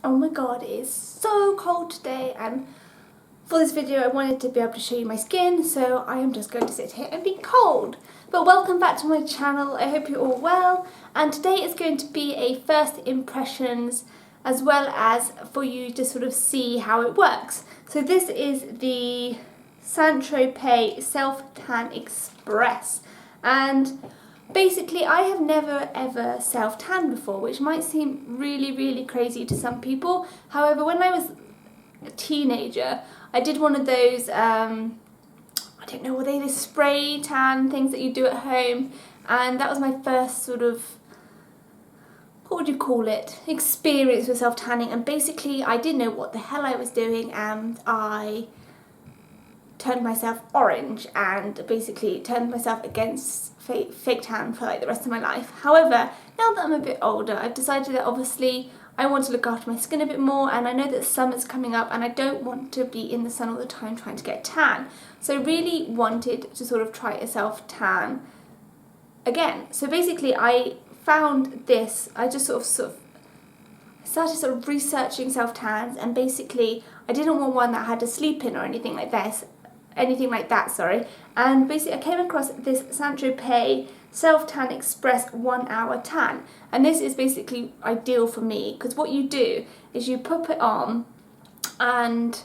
Oh my god, it is so cold today, and for this video I wanted to be able to show you my skin, so I am just going to sit here and be cold. But welcome back to my channel. I hope you're all well, and today is going to be a first impressions as well as for you to sort of see how it works. So this is the Tropez Self Tan Express, and basically, I have never ever self-tanned before, which might seem really crazy to some people. However, when I was a teenager, I did one of those, I don't know, were they the spray tan things that you do at home? And that was my first sort of, what would you call it, experience with self-tanning. And basically, I didn't know what the hell I was doing, and I turned myself orange and basically turned myself against fake tan for like the rest of my life. However, now that I'm a bit older, I've decided that obviously I want to look after my skin a bit more, and I know that summer's coming up and I don't want to be in the sun all the time trying to get tan. So I really wanted to sort of try a self-tan again. So basically I found this, I just sort of started researching self-tans, and basically I didn't want one that had a sleep in or anything like that, and basically I came across this Tropez Self Tan Express 1 hour tan, and this is basically ideal for me because what you do is you put it on and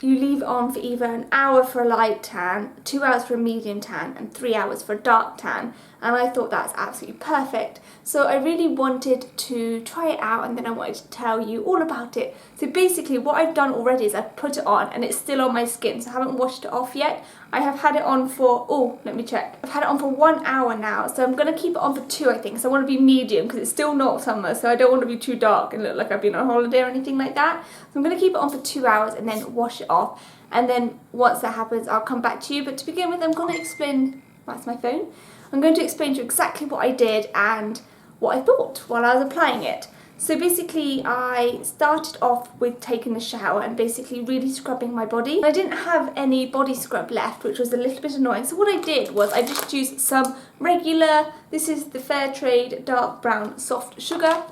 you leave it on for either an hour for a light tan, 2 hours for a medium tan, and 3 hours for a dark tan. And I thought that's absolutely perfect. So I really wanted to try it out, and then I wanted to tell you all about it. So basically what I've done already is I've put it on and it's still on my skin, so I haven't washed it off yet. I have had it on for, let me check. I've had it on for 1 hour now, so I'm going to keep it on for 2, I think. So I want to be medium because it's still not summer, so I don't want to be too dark and look like I've been on holiday or anything like that. So I'm going to keep it on for 2 hours and then wash it off. And then once that happens, I'll come back to you. But to begin with, I'm going to explain, that's my phone. I'm going to explain to you exactly what I did and what I thought while I was applying it. So basically I started off with taking a shower and basically really scrubbing my body. I didn't have any body scrub left, which was a little bit annoying. So what I did was I just used some regular, this is the Fair Trade Dark Brown Soft Sugar.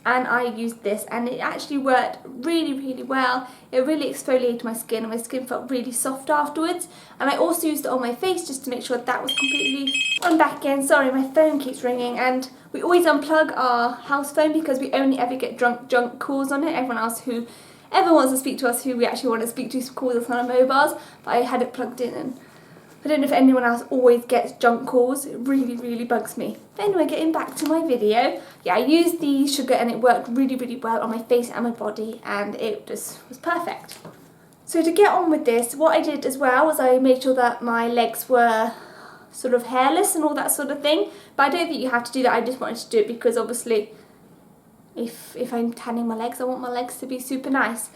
And I used this, and it actually worked really well. It really exfoliated my skin, and my skin felt really soft afterwards. And I also used it on my face just to make sure that was completely... I'm back again, sorry, my phone keeps ringing, and we always unplug our house phone because we only ever get junk calls on it. Everyone else who ever wants to speak to us, who we actually want to speak to, calls us on our mobiles, but I had it plugged in, and I don't know if anyone else always gets junk calls. It really bugs me. But anyway, getting back to my video. Yeah, I used the sugar and it worked really well on my face and my body, and it just was perfect. So to get on with this, what I did as well was I made sure that my legs were sort of hairless and all that sort of thing. But I don't think you have to do that. I just wanted to do it because obviously if I'm tanning my legs, I want my legs to be super nice.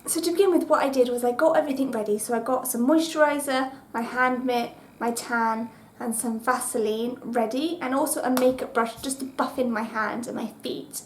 So to begin with, what I did was I got everything ready. So I got some moisturiser, my hand mitt, my tan, and some Vaseline ready, and also a makeup brush just to buff in my hands and my feet.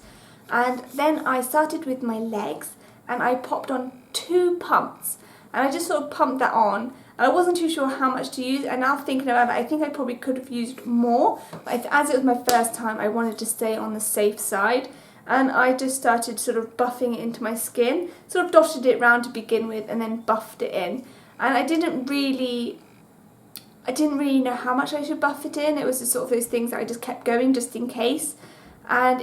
And then I started with my legs, and I popped on 2 pumps, and I just sort of pumped that on. And I wasn't too sure how much to use, and now thinking about it, I think I probably could have used more. But as it was my first time, I wanted to stay on the safe side. And I just started sort of buffing it into my skin, sort of dotted it round to begin with and then buffed it in. And I didn't really know how much I should buff it in. It was just sort of those things that I just kept going just in case. And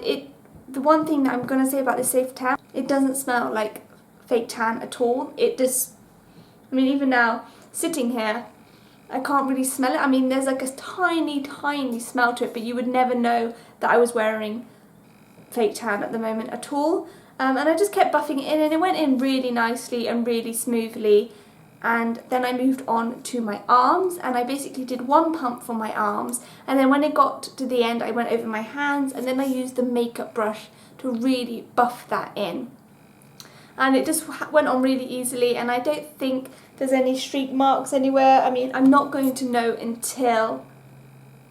the one thing that I'm going to say about this safe tan, it doesn't smell like fake tan at all. It just, I mean, even now sitting here, I can't really smell it. I mean, there's like a tiny smell to it, but you would never know that I was wearing fake tan at the moment at all. And I just kept buffing it in, and it went in really nicely and really smoothly. And then I moved on to my arms, and I basically did 1 pump for my arms, and then when it got to the end I went over my hands, and then I used the makeup brush to really buff that in. And it just went on really easily, and I don't think there's any streak marks anywhere. I mean, I'm not going to know until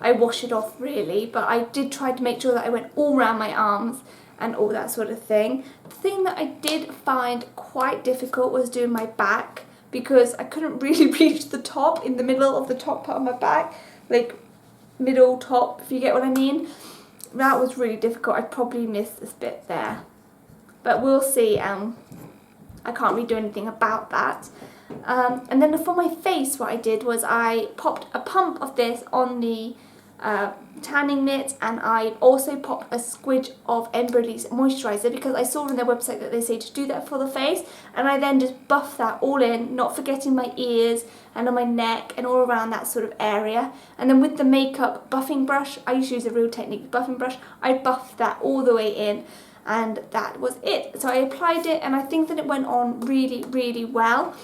I wash it off really, but I did try to make sure that I went all around my arms and all that sort of thing. The thing that I did find quite difficult was doing my back, because I couldn't really reach the top, in the middle of the top part of my back, like middle top, if you get what I mean. that was really difficult. I probably missed this bit there, but we'll see. I can't really do anything about that. And then for my face, what I did was I popped a pump of this on the tanning mitt, and I also popped a squidge of Embryolisse moisturiser because I saw on their website that they say to do that for the face, and I then just buffed that all in, not forgetting my ears and on my neck and all around that sort of area. And then with the makeup buffing brush, I used to use a Real Technique buffing brush, I buffed that all the way in, and that was it. So I applied it, and I think that it went on really, really well.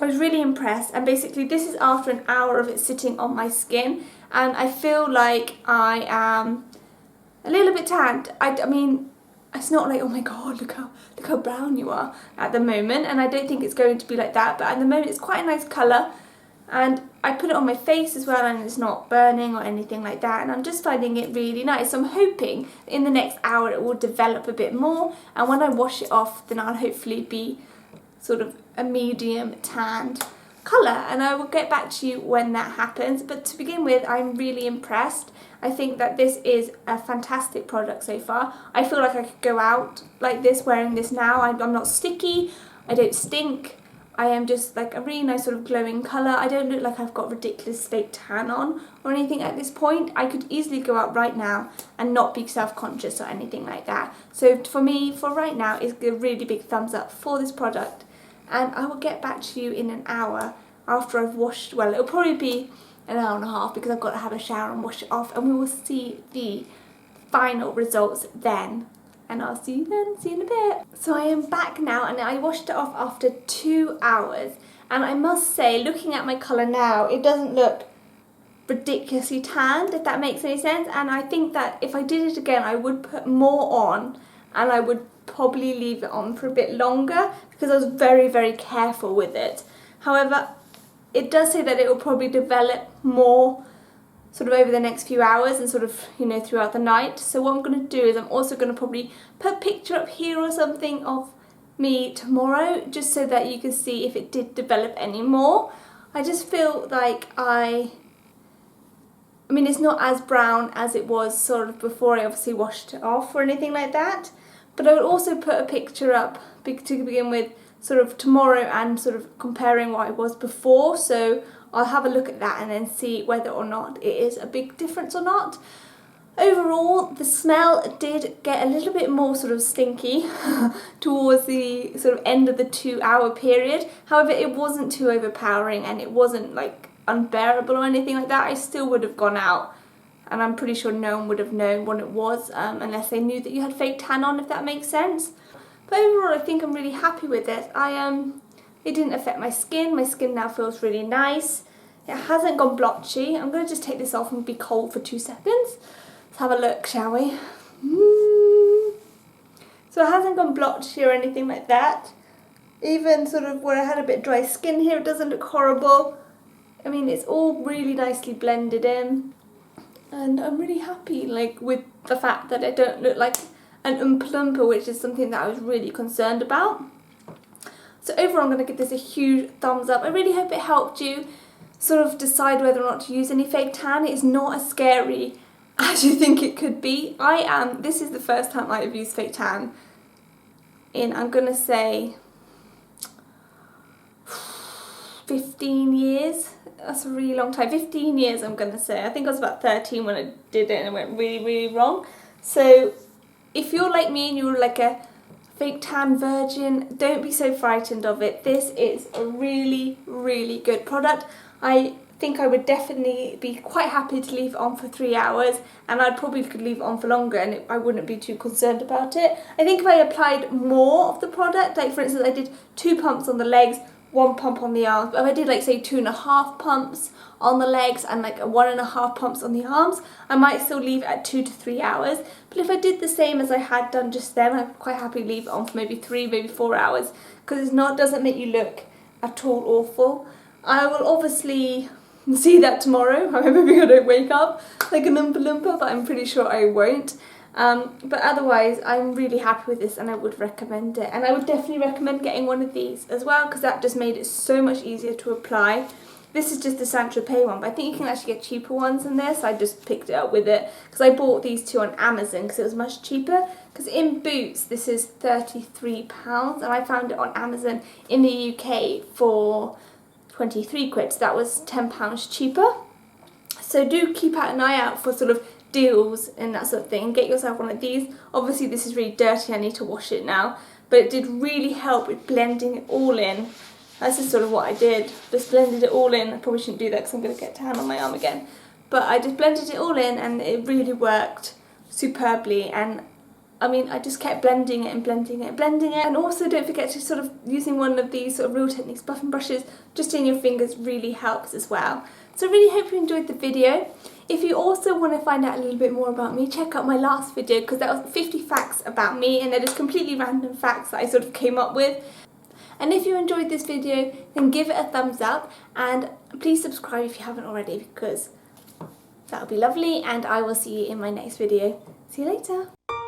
I was really impressed, and basically this is after an hour of it sitting on my skin, and I feel like I am a little bit tanned. I mean, it's not like, oh my god, look how brown you are at the moment, and I don't think it's going to be like that, but at the moment it's quite a nice colour, and I put it on my face as well, and it's not burning or anything like that, and I'm just finding it really nice. So I'm hoping in the next hour it will develop a bit more, and when I wash it off, then I'll hopefully be sort of a medium tanned colour, and I will get back to you when that happens. But to begin with, I'm really impressed. I think that this is a fantastic product so far. I feel like I could go out like this, wearing this now. I'm not sticky, I don't stink, I am just like a really nice sort of glowing colour. I don't look like I've got ridiculous fake tan on or anything at this point. I could easily go out right now and not be self-conscious or anything like that. So for me, for right now, it's a really big thumbs up for this product. And I will get back to you in an hour after I've washed, well, it'll probably be an hour and a half because I've got to have a shower and wash it off, and we will see the final results then. And I'll see you then, see you in a bit. So I am back now, and I washed it off after 2 hours, and I must say, looking at my colour now, it doesn't look ridiculously tanned, if that makes any sense. And I think that if I did it again, I would put more on, and I would probably leave it on for a bit longer because I was very, very careful with it. However, it does say that it will probably develop more sort of over the next few hours and sort of, you know, throughout the night. So what I'm going to do is I'm also going to probably put a picture up here or something of me tomorrow, just so that you can see if it did develop any more. I just feel like I mean, it's not as brown as it was sort of before I obviously washed it off or anything like that. But I would also put a picture up to begin with sort of tomorrow and sort of comparing what it was before. So I'll have a look at that and then see whether or not it is a big difference or not. Overall, the smell did get a little bit more sort of stinky towards the sort of end of the 2 hour period. However, it wasn't too overpowering, and it wasn't like unbearable or anything like that. I still would have gone out, and I'm pretty sure no one would have known what it was unless they knew that you had fake tan on, if that makes sense. But overall, I think I'm really happy with it. It didn't affect my skin. My skin now feels really nice. It hasn't gone blotchy. I'm going to just take this off and be cold for 2 seconds. Let's have a look, shall we? So it hasn't gone blotchy or anything like that. Even sort of where I had a bit dry skin here, it doesn't look horrible. I mean, it's all really nicely blended in. And I'm really happy, like, with the fact that I don't look like an Oompa Loompa, which is something that I was really concerned about. So overall, I'm going to give this a huge thumbs up. I really hope it helped you sort of decide whether or not to use any fake tan. It is not as scary as you think it could be. This is the first time I've used fake tan in, I'm going to say, 15 years. That's a really long time. 15 years, I'm going to say. I think I was about 13 when I did it, and it went really, really wrong. So if you're like me and you're like a fake tan virgin, don't be so frightened of it. This is a really, really good product. I think I would definitely be quite happy to leave it on for 3 hours, and I probably could leave it on for longer, and I wouldn't be too concerned about it. I think if I applied more of the product, like for instance I did 2 pumps on the legs, 1 pump on the arms, but if I did like say 2.5 pumps on the legs and like 1.5 pumps on the arms, I might still leave it at 2 to 3 hours. But if I did the same as I had done just then, I'd quite happily leave it on for maybe 3, maybe 4 hours, because it doesn't make you look at all awful. I will obviously see that tomorrow. I'm hoping I don't wake up like an Oompa Loompa, but I'm pretty sure I won't. But otherwise, I'm really happy with this, and I would recommend it. And I would definitely recommend getting one of these as well, because that just made it so much easier to apply. This is just the Tropez one, but I think you can actually get cheaper ones than this. I just picked it up with it because I bought these two on Amazon because it was much cheaper. Because in Boots this is £33 and I found it on Amazon in the UK for 23 quid, so that was £10 cheaper. So do keep an eye out for sort of deals and that sort of thing. Get yourself one of these. Obviously this is really dirty, I need to wash it now, but it did really help with blending it all in. That's just sort of what I did, just blended it all in. I probably shouldn't do that because I'm going to get tan on my arm again. But I just blended it all in and it really worked superbly. And I mean, I just kept blending it and blending it and blending it. And also don't forget to sort of using one of these sort of Real Techniques buffing brushes just in your fingers really helps as well. So I really hope you enjoyed the video. If you also want to find out a little bit more about me, check out my last video because that was 50 facts about me and they're just completely random facts that I sort of came up with. And if you enjoyed this video, then give it a thumbs up and please subscribe if you haven't already because that would be lovely, and I will see you in my next video. See you later.